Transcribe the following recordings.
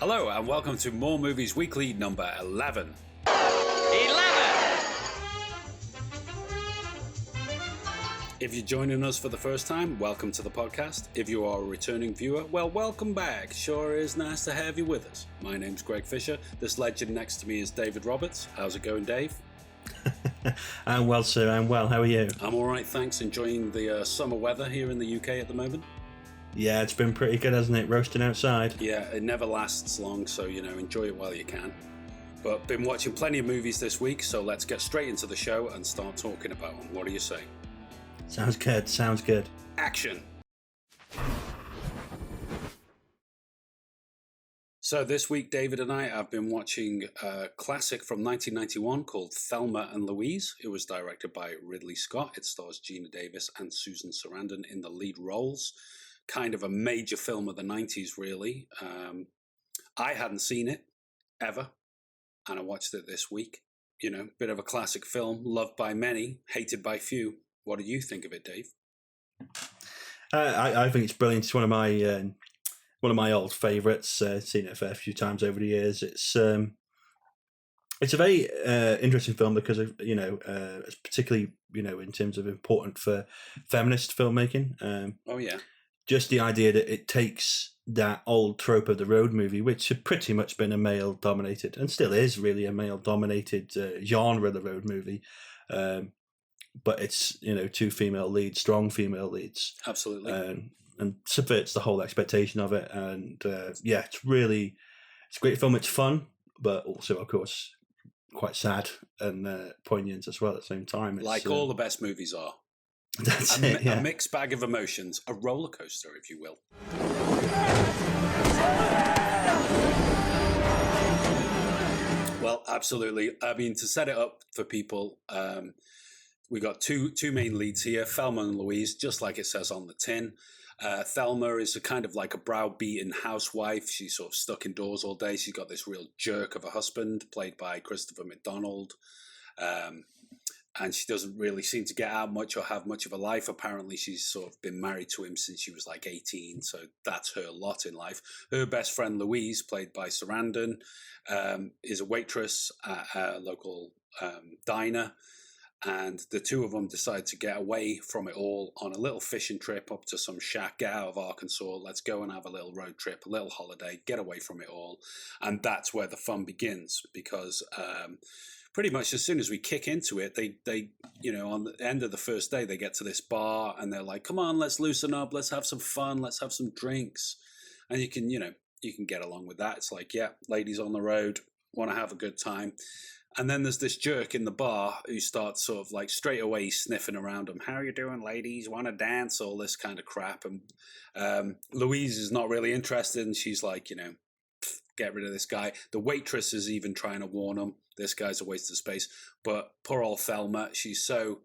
Hello and welcome to More Movies Weekly number 11. If you're joining us for the first time, welcome to the podcast. If you are a returning viewer, well, welcome back. Sure is nice to have you with us. My name's Greg Fisher. This legend next to me is David Roberts. How's it going, Dave? I'm well, sir. I'm well. How are you? I'm all right, thanks. Enjoying the summer weather here in the UK at the moment. Yeah, it's been pretty good, hasn't it? Roasting outside. Yeah, it never lasts long, so, enjoy it while you can. But been watching plenty of movies this week, so let's get straight into the show and start talking about them. What do you say? Sounds good. Sounds good. Action! So this week, David and I have been watching a classic from 1991 called Thelma and Louise. It was directed by Ridley Scott. It stars Geena Davis and Susan Sarandon in the lead roles. Kind of a major film of the 90s, really. I hadn't seen it, ever, and I watched it this week. Bit of a classic film, loved by many, hated by few. What do you think of it, Dave? I think it's brilliant. It's one of my old favourites. Seen it a fair few times over the years. It's a very interesting film because of it's particularly in terms of important for feminist filmmaking. Oh yeah. Just the idea that it takes that old trope of the road movie, which had pretty much been a male-dominated, and still is really a male-dominated genre, the road movie. But it's, two female leads, strong female leads. Absolutely. And subverts the whole expectation of it. And it's a great film. It's fun, but also, of course, quite sad and poignant as well at the same time. It's, all the best movies are. That's it, yeah. A mixed bag of emotions, a roller coaster, if you will. Well, absolutely. I mean, to set it up for people, we got two main leads here, Thelma and Louise, just like it says on the tin. Thelma is a kind of like a browbeaten housewife. She's sort of stuck indoors all day. She's got this real jerk of a husband, played by Christopher McDonald. And she doesn't really seem to get out much or have much of a life. Apparently, she's sort of been married to him since she was like 18, so that's her lot in life. Her best friend, Louise, played by Sarandon, is a waitress at a local diner, and the two of them decide to get away from it all on a little fishing trip up to some shack, get out of Arkansas, let's go and have a little road trip, a little holiday, get away from it all. And that's where the fun begins, because pretty much as soon as we kick into it, they on the end of the first day, they get to this bar and they're like, come on, let's loosen up, let's have some fun, let's have some drinks. And you can get along with that. It's like, yeah, ladies on the road, want to have a good time. And then there's this jerk in the bar who starts sort of like straight away sniffing around them. How are you doing, ladies? Want to dance? All this kind of crap. And Louise is not really interested. And she's like, get rid of this guy. The waitress is even trying to warn them. This guy's a waste of space. But poor old Thelma, she's so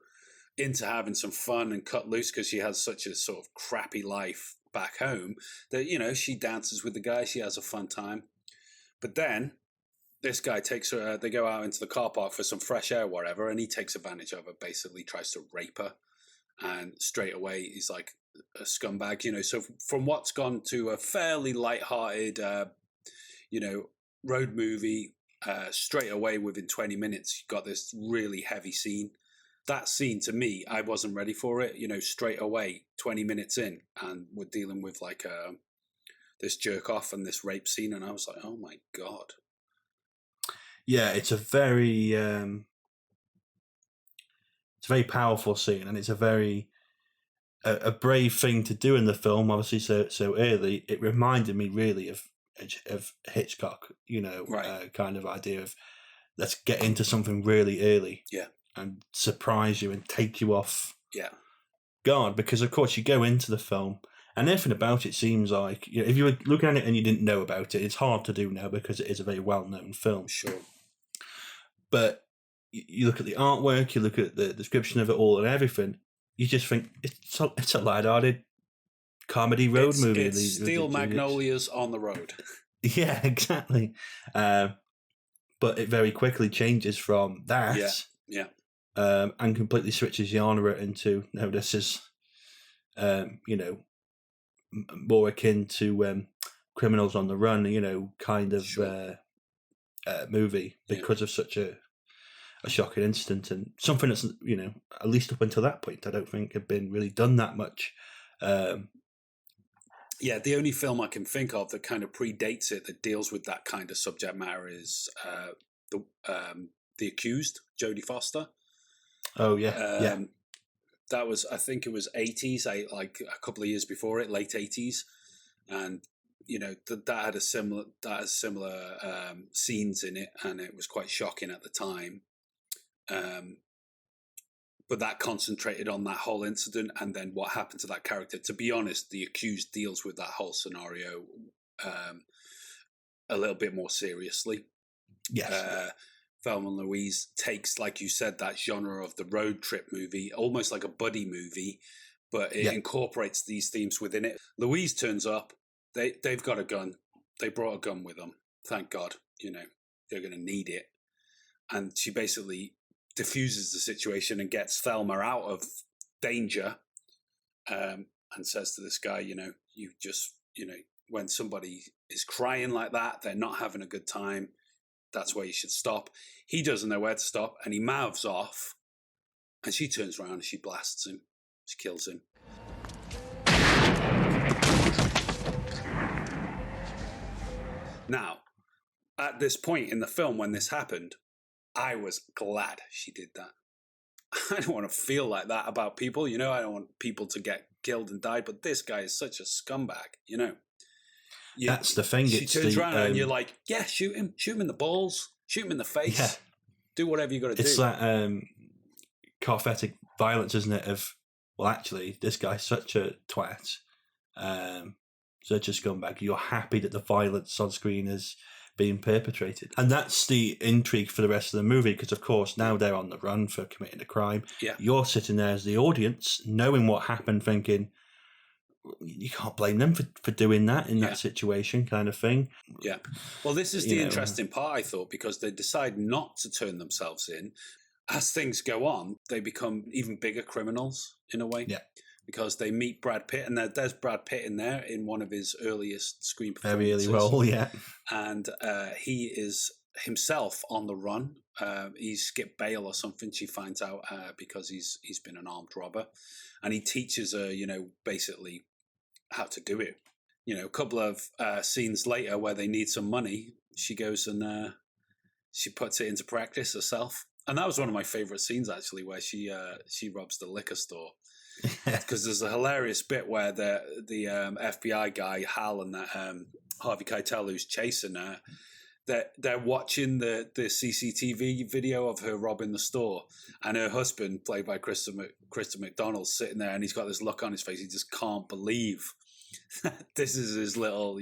into having some fun and cut loose because she has such a sort of crappy life back home that, she dances with the guy. She has a fun time. But then this guy takes her, they go out into the car park for some fresh air, whatever, and he takes advantage of her, basically tries to rape her. And straight away, he's like a scumbag, So from what's gone to a fairly lighthearted, road movie, straight away within 20 minutes, you got this really heavy scene. That scene, to me, I wasn't ready for it, straight away, 20 minutes in, and we're dealing with like this jerk off and this rape scene, and I was like, oh my God. Yeah, it's a very powerful scene, and it's a very a brave thing to do in the film. Obviously, so early, it reminded me really of Hitchcock. Right. Kind of idea of let's get into something really early, yeah, and surprise you and take you off, guard. Because of course you go into the film and everything about it seems like if you were looking at it and you didn't know about it, it's hard to do now because it is a very well-known film. Sure. But you look at the artwork, you look at the description of it all and everything, you just think it's a light-hearted comedy road movie. It's Steel Magnolias on the road. Yeah, exactly. But it very quickly changes from that. Yeah. And completely switches genre into, no, this is, more akin to criminals on the run, kind of Sure. movie because of such a shocking incident, and something that's, at least up until that point, I don't think had been really done that much. Yeah, the only film I can think of that kind of predates it that deals with that kind of subject matter is the Accused, Jodie Foster. Oh yeah. That was, I think it was 80s, like a couple of years before it, late 80s, and that had similar scenes in it, and it was quite shocking at the time. But that concentrated on that whole incident and then what happened to that character. To be honest, The Accused deals with that whole scenario a little bit more seriously. Yes. Thelma and Louise takes, like you said, that genre of the road trip movie, almost like a buddy movie, but it incorporates these themes within it. Louise turns up. They've got a gun. They brought a gun with them. Thank God. They're going to need it. And she basically diffuses the situation and gets Thelma out of danger, and says to this guy, you just, when somebody is crying like that, they're not having a good time. That's where you should stop. He doesn't know where to stop, and he mouths off, and she turns around and she blasts him. She kills him. Now, at this point in the film, when this happened, I was glad she did that. I don't want to feel like that about people, I don't want people to get killed and die, but this guy is such a scumbag, That's the thing. She turns around and you're like, yeah, shoot him in the balls, shoot him in the face, do whatever you got to do. It's that cathartic violence, isn't it? Of, well, actually, this guy's such a twat, such a scumbag. You're happy that the violence on screen is being perpetrated, and that's the intrigue for the rest of the movie, because of course now they're on the run for committing a crime. You're sitting there as the audience knowing what happened, thinking you can't blame them for doing that in that situation, kind of thing. Well, this is the interesting part, I thought, because they decide not to turn themselves in. As things go on, they become even bigger criminals in a way. Because they meet Brad Pitt, and there's Brad Pitt in there in one of his earliest screen performances. Very early role, And he is himself on the run. He's skipped bail or something, she finds out, because he's been an armed robber. And he teaches her, basically how to do it. A couple of scenes later where they need some money, she goes and she puts it into practice herself. And that was one of my favorite scenes, actually, where she robs the liquor store. Because there's a hilarious bit where the FBI guy Hal and that Harvey Keitel, who's chasing her, they're watching the CCTV video of her robbing the store, and her husband, played by Christopher McDonald, sitting there, and he's got this look on his face. He just can't believe this is his little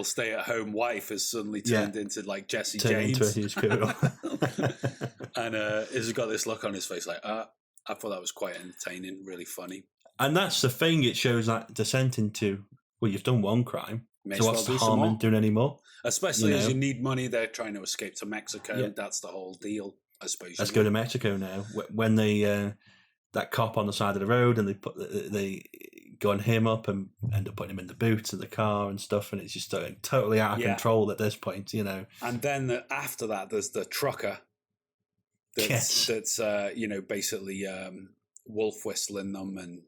stay-at-home wife has suddenly turned into like Jesse James. Into a huge girl. And he's got this look on his face like, I thought that was quite entertaining, really funny. And that's the thing, it shows that descent into, well, you've done one crime, so what's the harm in doing any more? Especially as you need money, they're trying to escape to Mexico. That's the whole deal, I suppose. Let's go to Mexico now. When they that cop on the side of the road, and they gun him up and end up putting him in the boot of the car and stuff, and it's just totally out of control at this point, And then after that, there's the trucker. That's basically wolf whistling them and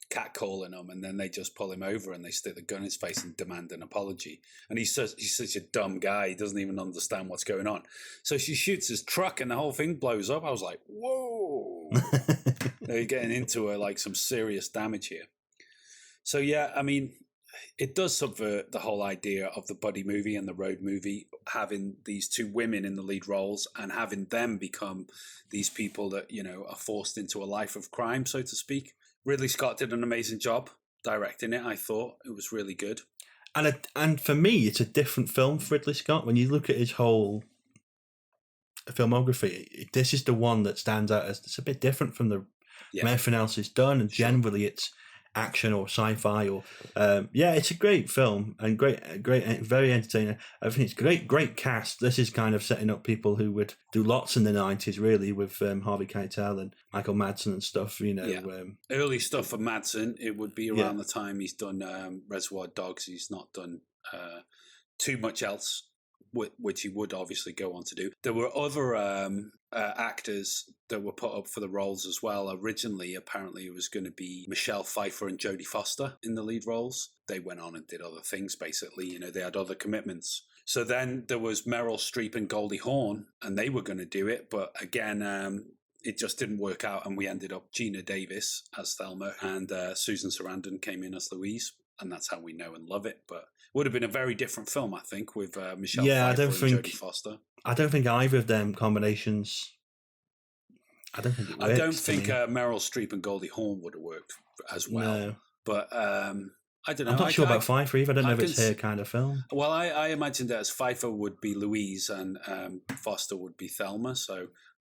catcalling them, and then they just pull him over and they stick the gun in his face and demand an apology. And he's such a dumb guy; he doesn't even understand what's going on. So she shoots his truck, and the whole thing blows up. I was like, "Whoa!" They're getting into like some serious damage here. So I mean, it does subvert the whole idea of the buddy movie and the road movie, having these two women in the lead roles and having them become these people that, are forced into a life of crime, so to speak. Ridley Scott did an amazing job directing it. I thought it was really good. And for me, it's a different film for Ridley Scott. When you look at his whole filmography, this is the one that stands out as it's a bit different from everything else he's done. And generally, it's action or sci-fi or it's a great film and great, very entertaining. I think it's great cast. This is kind of setting up people who would do lots in the 90s, really, with Harvey Keitel and Michael Madsen and stuff. Early stuff for Madsen. It would be around the time he's done Reservoir Dogs. He's not done too much else, which he would obviously go on to do. There were other actors that were put up for the roles as well. Originally, apparently, it was going to be Michelle Pfeiffer and Jodie Foster in the lead roles. They went on and did other things, basically. They had other commitments. So then there was Meryl Streep and Goldie Hawn, and they were going to do it. But again, it just didn't work out, and we ended up Geena Davis as Thelma, and Susan Sarandon came in as Louise, and that's how we know and love it. But it would have been a very different film, I think, with Michelle Pfeiffer and Jodie Foster. I don't think either of them combinations. I don't think it works. I don't think Meryl Streep and Goldie Hawn would have worked as well. No. But I don't know. I'm not sure about Pfeiffer either. I don't know if it's her kind of film. Well, I imagined that as Pfeiffer would be Louise and Foster would be Thelma.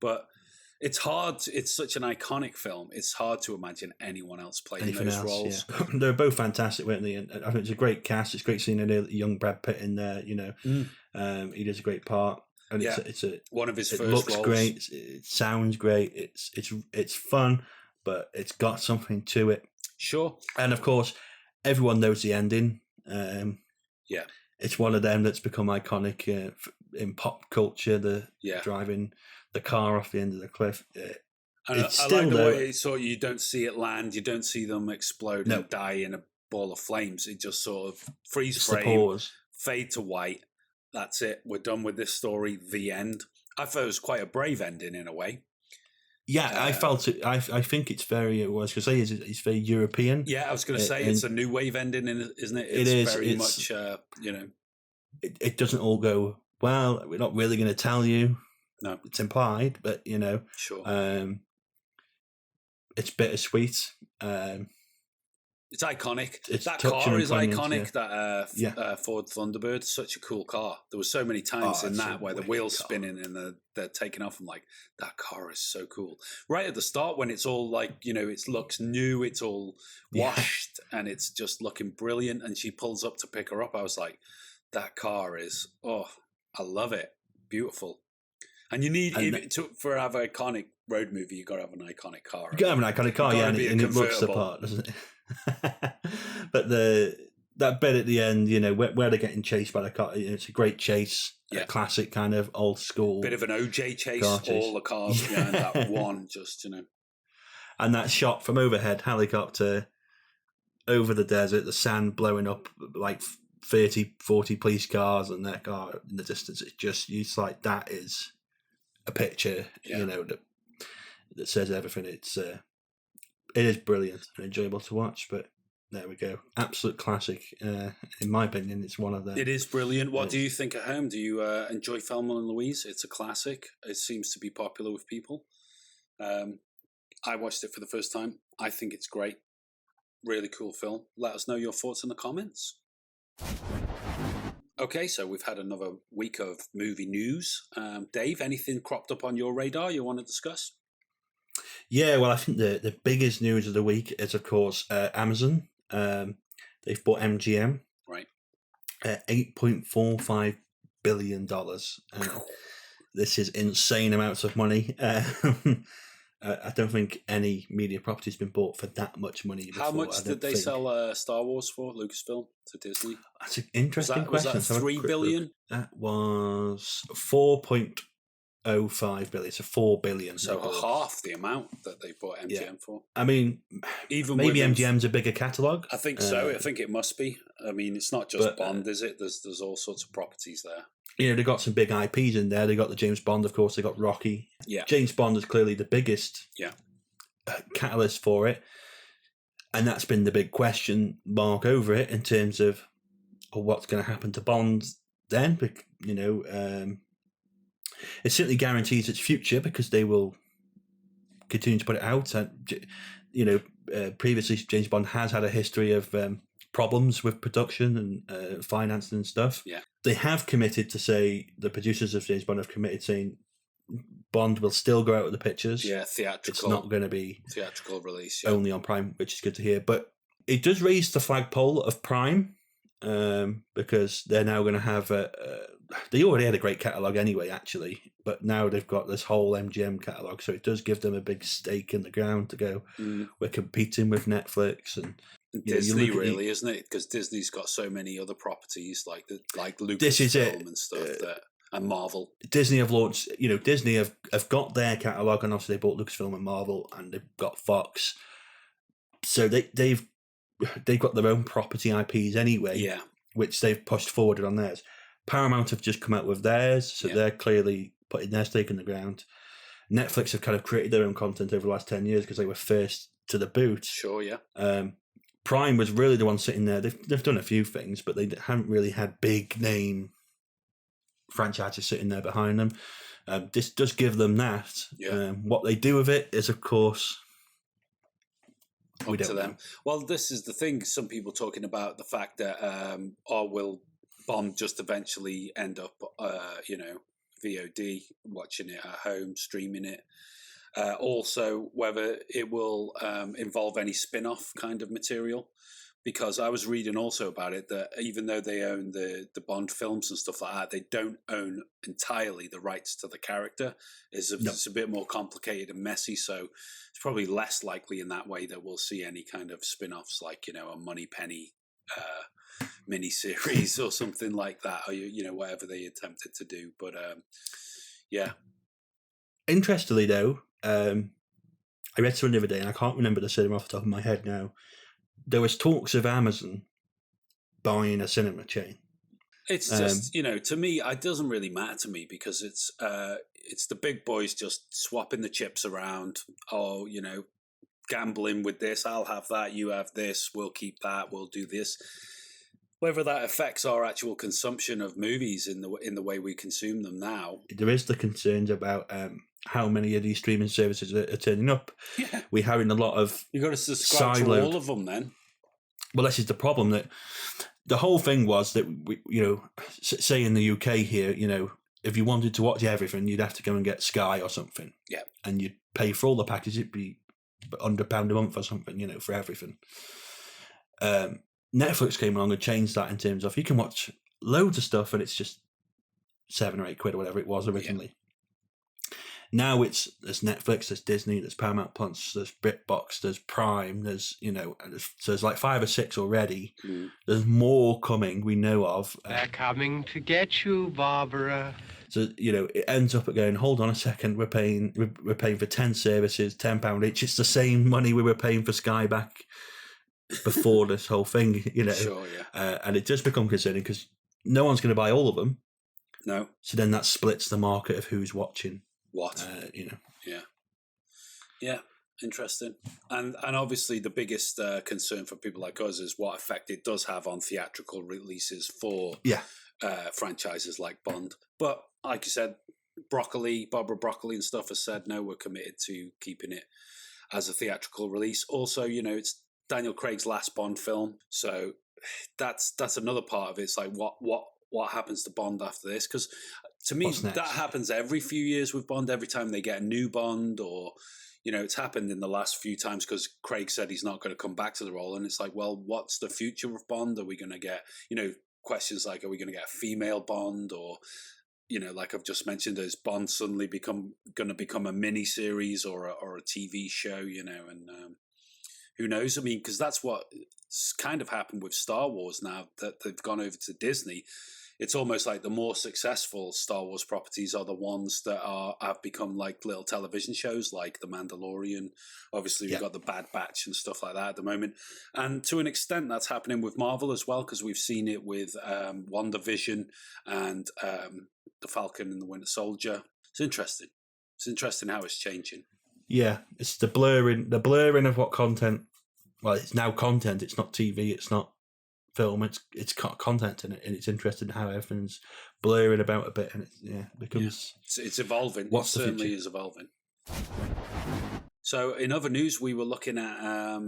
But it's hard. It's such an iconic film. It's hard to imagine anyone else playing those roles. Yeah. They're both fantastic, weren't they? And I think it's a great cast. It's great seeing a young Brad Pitt in there. He does a great part. And it's one of his first roles. It looks great. It sounds great. It's fun, but it's got something to it. Sure. And of course, everyone knows the ending. It's one of them that's become iconic in pop culture. Driving the car off the end of the cliff. I like the way you don't see it land. You don't see them explode and die in a ball of flames. It just sort of freeze frame, fade to white. That's it. We're done with this story. The end. I thought it was quite a brave ending in a way. Yeah, I felt it. I think it's very. I was going to say it's very European. Yeah, I was going to say it's a new wave ending, isn't it? It's very much. It doesn't all go well. We're not really going to tell you. No, it's implied, but sure. It's bittersweet. It's iconic. That car is iconic. That Ford Thunderbird, such a cool car. There were so many times in that where the wheels spinning and they're taking off. I'm like, that car is so cool. Right at the start when it's all like, it looks new, it's all washed and it's just looking brilliant. And she pulls up to pick her up. I was like, that car is, I love it. Beautiful. And you need, for an iconic road movie, you've got to have an iconic car. You got to have an iconic car, and it looks the part, doesn't it? But that bit at the end, where they're getting chased by the car, it's a great chase, a classic kind of old school. Bit of an OJ chase, all the cars behind that one, And that shot from overhead, helicopter, over the desert, the sand blowing up like 30, 40 police cars and their car in the distance. It's like, that is a picture, that says everything. It is brilliant and enjoyable to watch, but there we go. Absolute classic. In my opinion, it's one of them. It is brilliant. What do you think at home? Do you enjoy Thelma and Louise? It's a classic. It seems to be popular with people. I watched it for the first time. I think it's great. Really cool film. Let us know your thoughts in the comments. Okay, so we've had another week of movie news. Dave, anything cropped up on your radar you want to discuss? Yeah, well, I think the biggest news of the week is, of course, Amazon. They've bought MGM. Right. $8.45 billion. This is insane amounts of money. I don't think any media property has been bought for that much money before. How much did they sell Star Wars for, Lucasfilm, to Disney? That's an interesting question. Was that $3 billion? That was $4.05 billion, so $4 billion. So half the amount that they bought MGM for. I mean, even maybe MGM's a bigger catalogue. I think so. I think it must be. I mean, it's not just Bond, is it? There's all sorts of properties there. They've got some big IPs in there. They got the James Bond, of course. They got Rocky. Yeah, James Bond is clearly the biggest catalyst for it, and that's been the big question mark over it in terms of what's going to happen to Bond then. It certainly guarantees its future because they will continue to put it out. Previously James Bond has had a history of problems with production and financing and stuff. Yeah. They have committed to say, the producers of James Bond have committed saying Bond will still go out with the pictures. Yeah, theatrical. It's not going to be theatrical release. only on Prime, which is good to hear. But It does raise the flagpole of Prime, because they're now going to have they already had a great catalogue anyway, actually, but now they've got this whole MGM catalogue, so it does give them a big stake in the ground to go, we're competing with Netflix and Disney, really, isn't it? Because Disney's got so many other properties like Lucasfilm and stuff and Marvel. Disney have launched, Disney have got their catalogue, and obviously they bought Lucasfilm and Marvel, and they've got Fox, so they've got their own property IPs anyway, which they've pushed forward on theirs. Paramount have just come out with theirs, so they're clearly putting their stake in the ground. Netflix have kind of created their own content over the last 10 years because they were first to the boot. Sure, yeah. Prime was really the one sitting there. They've done a few things, but they haven't really had big name franchises sitting there behind them. This does give them that. Yeah. What they do with it is, of course, up to them. Well, this is the thing. Some people talking about the fact that, will Bond just eventually end up, VOD, watching it at home, streaming it. Also, whether it will involve any spin-off kind of material. Because I was reading also about it that even though they own the Bond films and stuff like that, they don't own entirely the rights to the character. It's a bit more complicated and messy, so it's probably less likely in that way that we'll see any kind of spin-offs like, a Moneypenny mini-series or something like that, or, whatever they attempted to do. But, yeah. Interestingly, though, I read something the other day, and I can't remember the cinema off the top of my head now. There was talks of Amazon buying a cinema chain. It's just, to me, it doesn't really matter to me because it's the big boys just swapping the chips around. Oh, gambling with this. I'll have that. You have this. We'll keep that. We'll do this. Whether that affects our actual consumption of movies in the way we consume them now. There is the concerns about how many of these streaming services are turning up. Yeah. We're having a lot of You've got to subscribe to all of them then. Well, this is the problem, that the whole thing was that, say in the UK here, if you wanted to watch everything, you'd have to go and get Sky or something. Yeah. And you'd pay for all the packages. It'd be £100 a month or something, for everything. Netflix came along and changed that in terms of you can watch loads of stuff and it's just £7 or £8 or whatever it was originally. Yeah. Now there's Netflix, there's Disney, there's Paramount Plus, there's BritBox, there's Prime, there's like 5 or 6 already. Mm. There's more coming, we know of. They're coming to get you, Barbara. So it ends up at going, hold on a second, we're paying for 10 services, £10 each. It's the same money we were paying for Sky back before this whole thing, Sure, yeah. And it just becomes concerning because no one's going to buy all of them. No. So then that splits the market of who's watching. What? Yeah, interesting. And obviously the biggest concern for people like us is what effect it does have on theatrical releases for franchises like Bond. But like you said, Barbara Broccoli and stuff has said, no, we're committed to keeping it as a theatrical release. Also, it's Daniel Craig's last Bond film. So that's another part of it. It's like, what happens to Bond after this? Because to me, that happens every few years with Bond. Every time they get a new Bond, or it's happened in the last few times because Craig said he's not going to come back to the role, and it's like, well, what's the future of Bond? Are we going to get questions like, are we going to get a female Bond, or like I've just mentioned, is Bond suddenly going to become a mini series or a TV show? And who knows? I mean, because that's what's kind of happened with Star Wars now that they've gone over to Disney. It's almost like the more successful Star Wars properties are the ones that have become like little television shows, like The Mandalorian. Obviously, we've got The Bad Batch and stuff like that at the moment. And to an extent, that's happening with Marvel as well, because we've seen it with WandaVision and The Falcon and the Winter Soldier. It's interesting. It's interesting how it's changing. Yeah, it's the blurring of what content. Well, it's now content. It's not TV. It's not film. It's content, and it's interesting how everything's blurring about a bit, and it becomes. Yeah. It's evolving. It certainly is evolving. So, in other news, we were looking at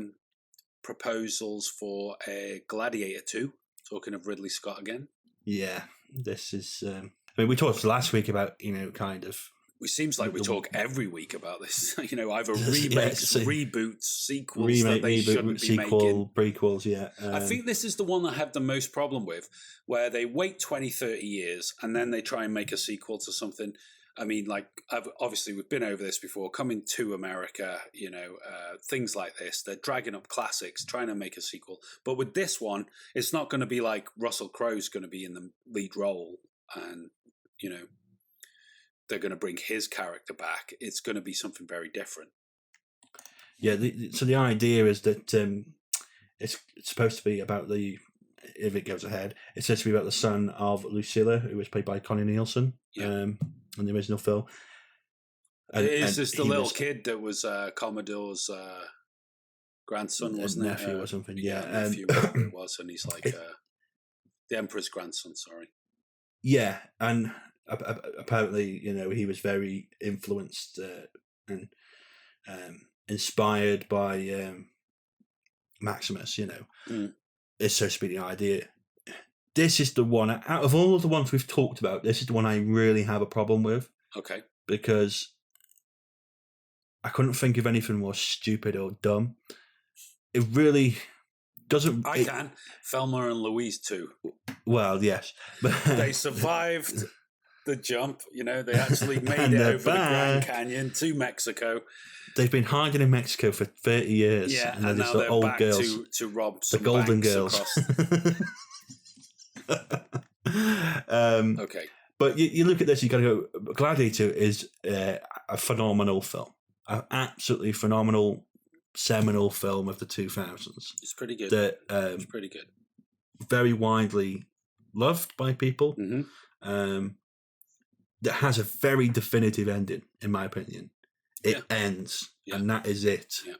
proposals for a Gladiator 2. Talking of Ridley Scott again. Yeah, this is. I mean, we talked last week about kind of It seems like we talk every week about this. Either Yeah, remakes, reboots, sequels that they shouldn't be making. Prequels, yeah. I think this is the one I have the most problem with, where they wait 20, 30 years and then they try and make a sequel to something. I mean, obviously we've been over this before, coming to America, things like this. They're dragging up classics, trying to make a sequel. But with this one, it's not going to be like Russell Crowe's going to be in the lead role and, they're going to bring his character back. It's going to be something very different. Yeah, so the idea is that it's supposed to be about if it goes ahead, it's supposed to be about the son of Lucilla, who was played by Connie Nielsen. Yeah. In the original film. Is this the little kid that was Commodore's grandson, wasn't it? Nephew or something, yeah. Nephew, whatever it was, and he's like the Emperor's grandson, sorry. Yeah, and apparently, he was very influenced and inspired by Maximus, It's supposed to be the idea. This is the one, out of all of the ones we've talked about, this is the one I really have a problem with. Okay. Because I couldn't think of anything more stupid or dumb. It really doesn't... can. Thelma and Louise too. Well, yes. They survived the jump. They actually made it over the Grand Canyon to Mexico. They've been hiding in Mexico for 30 years. Yeah, and now they're old back girls. To rob the some Golden banks Girls. Okay. But you look at this, you got to go, Gladiator is a phenomenal film. An absolutely phenomenal, seminal film of the 2000s. It's pretty good. It's pretty good. Very widely loved by people. Mm-hmm. That has a very definitive ending, in my opinion. It ends, and that is it. Yeah.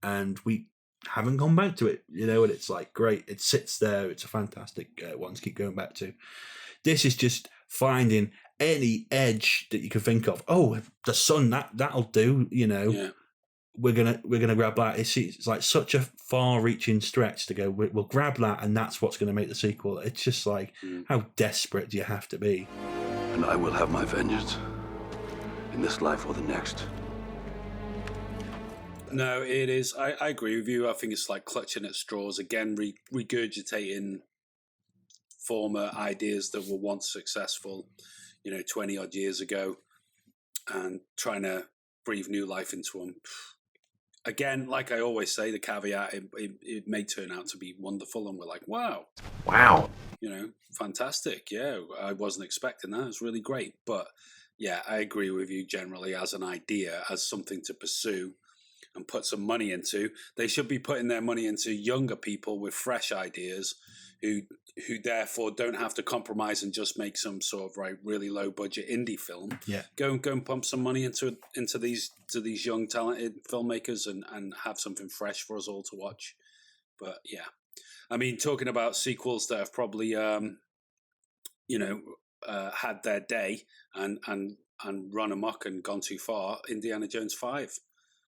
And we haven't gone back to it, and it's like, great. It sits there. It's a fantastic one to keep going back to. This is just finding any edge that you can think of. Oh, the sun, that'll do, Yeah. We're gonna grab that. It's like such a far-reaching stretch to go. We'll grab that, and that's what's going to make the sequel. It's just like, how desperate do you have to be? And I will have my vengeance in this life or the next. No, it is. I agree with you. I think it's like clutching at straws again, regurgitating former ideas that were once successful, 20 odd years ago, and trying to breathe new life into them. Again, like I always say, the caveat, it may turn out to be wonderful, and we're like, wow, fantastic. Yeah, I wasn't expecting that. It's really great. But yeah, I agree with you generally as an idea, as something to pursue and put some money into. They should be putting their money into younger people with fresh ideas who therefore don't have to compromise and just make some sort of really low budget indie film. Yeah. Go and pump some money into these young talented filmmakers and have something fresh for us all to watch. But yeah. I mean, talking about sequels that have probably had their day and run amok and gone too far, Indiana Jones 5.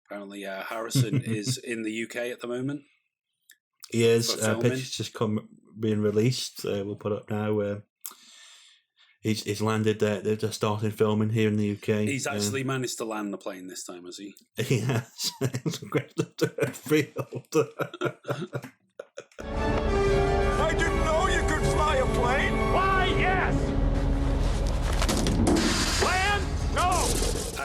Apparently, Harrison is in the UK at the moment. He is. Pictures just being released. We'll put up now. He's landed there. They're just starting filming here in the UK. He's actually managed to land the plane this time, has he? He has. I didn't know you could fly a plane. Why, yes. Land? No.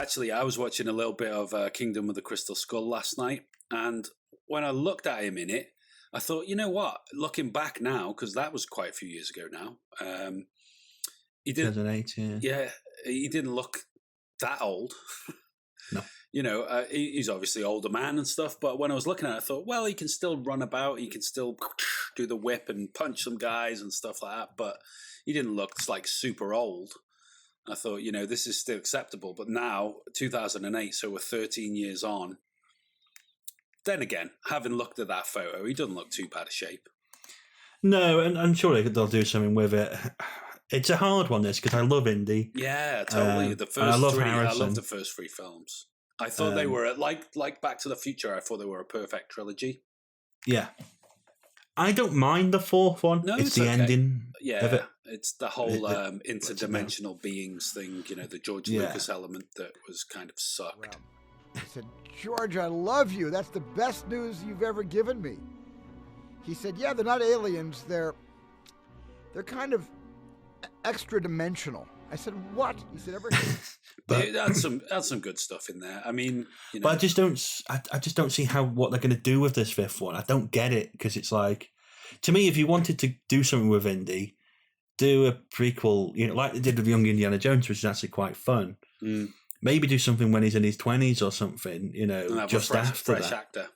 Actually, I was watching a little bit of Kingdom of the Crystal Skull last night, and when I looked at him in it, I thought, you know what? Looking back now, because that was quite a few years ago now, he didn't. 2008, yeah, he didn't look that old. No. He's obviously an older man and stuff, but when I was looking at it, I thought, well, he can still run about, he can still do the whip and punch some guys and stuff like that, but he didn't look like super old. I thought, this is still acceptable, but now, 2008, so we're 13 years on. Then again, having looked at that photo, he doesn't look too bad a shape. No, and I'm sure they'll do something with it. It's a hard one, this, because I love Indy. Yeah, totally. The first I love three, Harrison. I love the first three films. I thought they were, like Back to the Future, I thought they were a perfect trilogy. Yeah. I don't mind the fourth one. No, it's the okay. ending of it. It's the whole interdimensional beings thing, the George Lucas element that was kind of sucked. I said, George, I love you. That's the best news you've ever given me. He said, yeah, they're not aliens. They're kind of extra dimensional. I said, what? He said, ever. But that's some good stuff in there. I mean, but I just don't see what they're going to do with this fifth one. I don't get it, because it's like, to me, if you wanted to do something with Indy, do a prequel, like they did with Young Indiana Jones, which is actually quite fun. Mm. Maybe do something when he's in his 20s or something, just after that.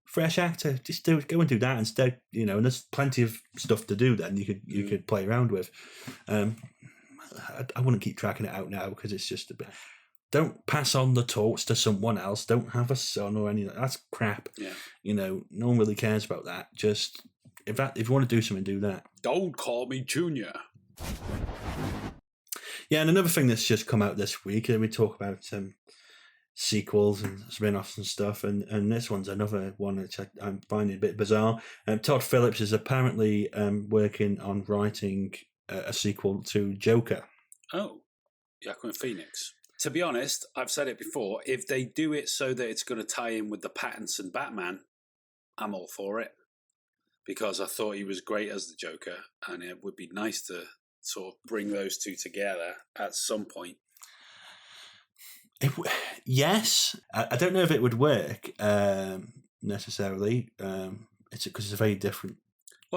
Fresh actor. Just go and do that instead, and there's plenty of stuff to do then you could play around with. I wouldn't keep tracking it out now, because it's just a bit. Don't pass on the torch to someone else. Don't have a son or anything. That's crap. Yeah. No one really cares about that. Just if you want to do something, do that. Don't call me Junior. Yeah, and another thing that's just come out this week, and we talk about sequels and spin-offs and stuff, and this one's another one which I'm finding a bit bizarre. Todd Phillips is apparently working on writing a sequel to Joker. Oh, Joaquin Phoenix. To be honest, I've said it before, if they do it so that it's going to tie in with the Pattinson Batman, I'm all for it. Because I thought he was great as the Joker, and it would be nice to sort of bring those two together at some point. Yes. I don't know if it would work necessarily. It's because it's a very different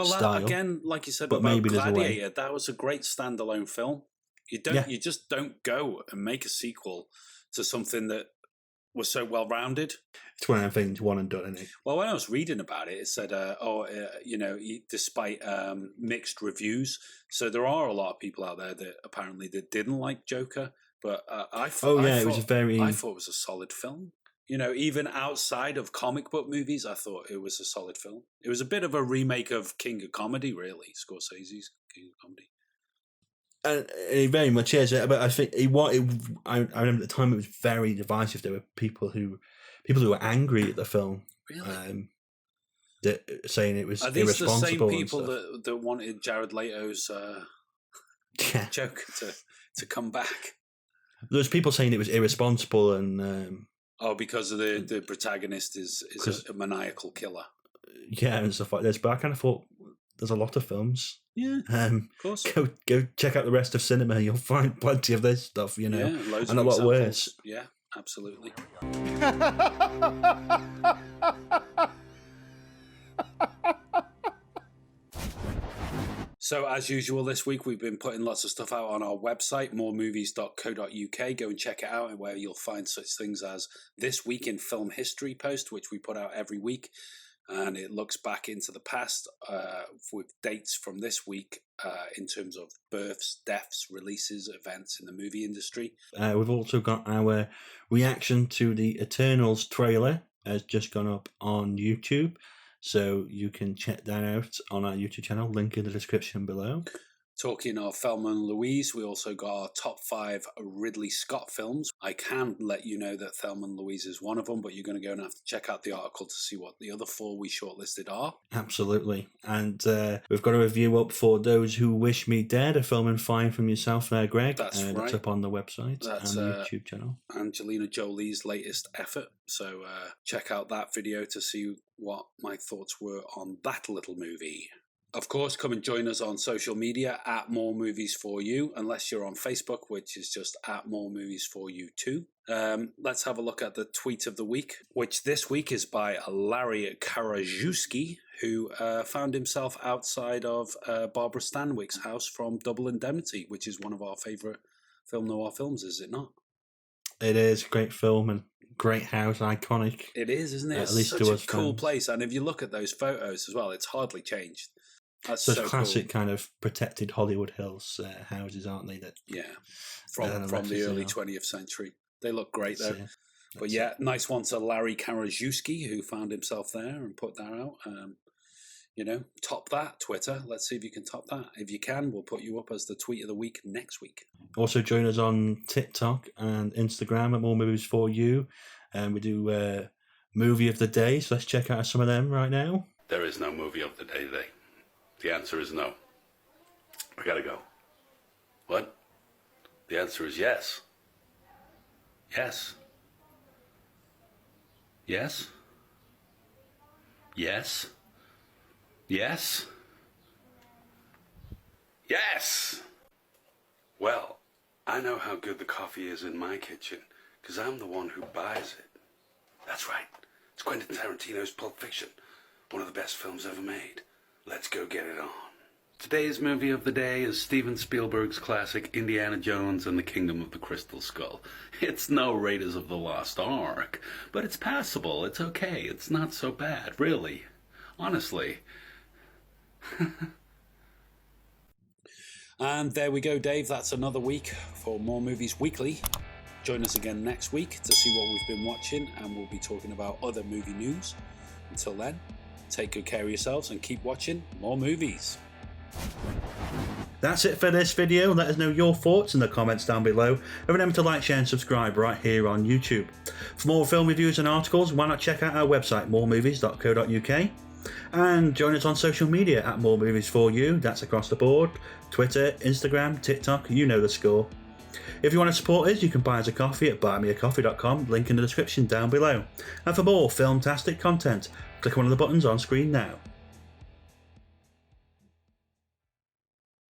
style. Again, like you said but about maybe Gladiator, that was a great standalone film. You just don't go and make a sequel to something that was so well rounded. It's one of the things, one and done, isn't it? Well, when I was reading about it, it said, despite mixed reviews, so there are a lot of people out there that apparently didn't like Joker. But I thought it was a solid film. Even outside of comic book movies, I thought it was a solid film. It was a bit of a remake of King of Comedy, really, Scorsese's King of Comedy. And it very much is, but I think I remember at the time it was very divisive. There were people who were angry at the film, really, saying it was irresponsible. Are these the same people that wanted Jared Leto's Joker to come back? There's people saying it was irresponsible and because of the protagonist is a maniacal killer. Yeah, and stuff like this. But I kind of thought there's a lot of films. Yeah, of course. Go check out the rest of cinema. You'll find plenty of this stuff, loads and a lot worse. Yeah, absolutely. So, as usual, this week we've been putting lots of stuff out on our website, moremovies.co.uk. Go and check it out, and where you'll find such things as This Week in Film History post, which we put out every week. And it looks back into the past with dates from this week in terms of births, deaths, releases, events in the movie industry. We've also got our reaction to the Eternals trailer, has just gone up on YouTube. So you can check that out on our YouTube channel, link in the description below. Talking of Thelma and Louise, we also got our top 5 Ridley Scott films. I can let you know that Thelma and Louise is one of them, but you're going to go and have to check out the article to see what the other 4 we shortlisted are. Absolutely. And we've got a review up for Those Who Wish Me Dead, a film and find from yourself there, Greg. That's right. That's up on the website and the YouTube channel. Angelina Jolie's latest effort. So check out that video to see what my thoughts were on that little movie. Of course, come and join us on social media at More Movies For You, unless you're on Facebook, which is just at More Movies For You too. Let's have a look at the tweet of the week, which this week is by Larry Karajewski, who found himself outside of Barbara Stanwyck's house from Double Indemnity, which is one of our favourite film noir films, is it not? It is a great film and great house, iconic. It is, isn't it? At least such to a us cool fans. place, and if you look at those photos as well, it's hardly changed. That's Such so classic cool. kind of protected Hollywood Hills houses, aren't they? That from the early 20th century. They look great though. But nice one to Larry Karajewski, who found himself there and put that out. Top that, Twitter. Let's see if you can top that. If you can, we'll put you up as the tweet of the week next week. Also join us on TikTok and Instagram at More Movies For You. And we do movie of the day, so let's check out some of them right now. There is no movie of the day today. The answer is no. I gotta go. What? The answer is yes. Yes. Yes? Yes? Yes? Yes! Well, I know how good the coffee is in my kitchen, because I'm the one who buys it. That's right. It's Quentin Tarantino's Pulp Fiction, one of the best films ever made. Let's go get it on. Today's movie of the day is Steven Spielberg's classic Indiana Jones and the Kingdom of the Crystal Skull. It's no Raiders of the Lost Ark, but it's passable. It's okay. It's not so bad, really. Honestly. And there we go, Dave. That's another week for More Movies Weekly. Join us again next week to see what we've been watching, and we'll be talking about other movie news. Until then, take good care of yourselves and keep watching more movies. That's it for this video. Let us know your thoughts in the comments down below, and remember to like, share and subscribe right here on YouTube. For more film reviews and articles, why not check out our website moremovies.co.uk, and join us on social media at More Movies For You. That's across the board: Twitter, Instagram, TikTok, you know the score. If you want to support us, you can buy us a coffee at buymeacoffee.com, link in the description down below. And for more filmtastic content, click on one of the buttons on screen now.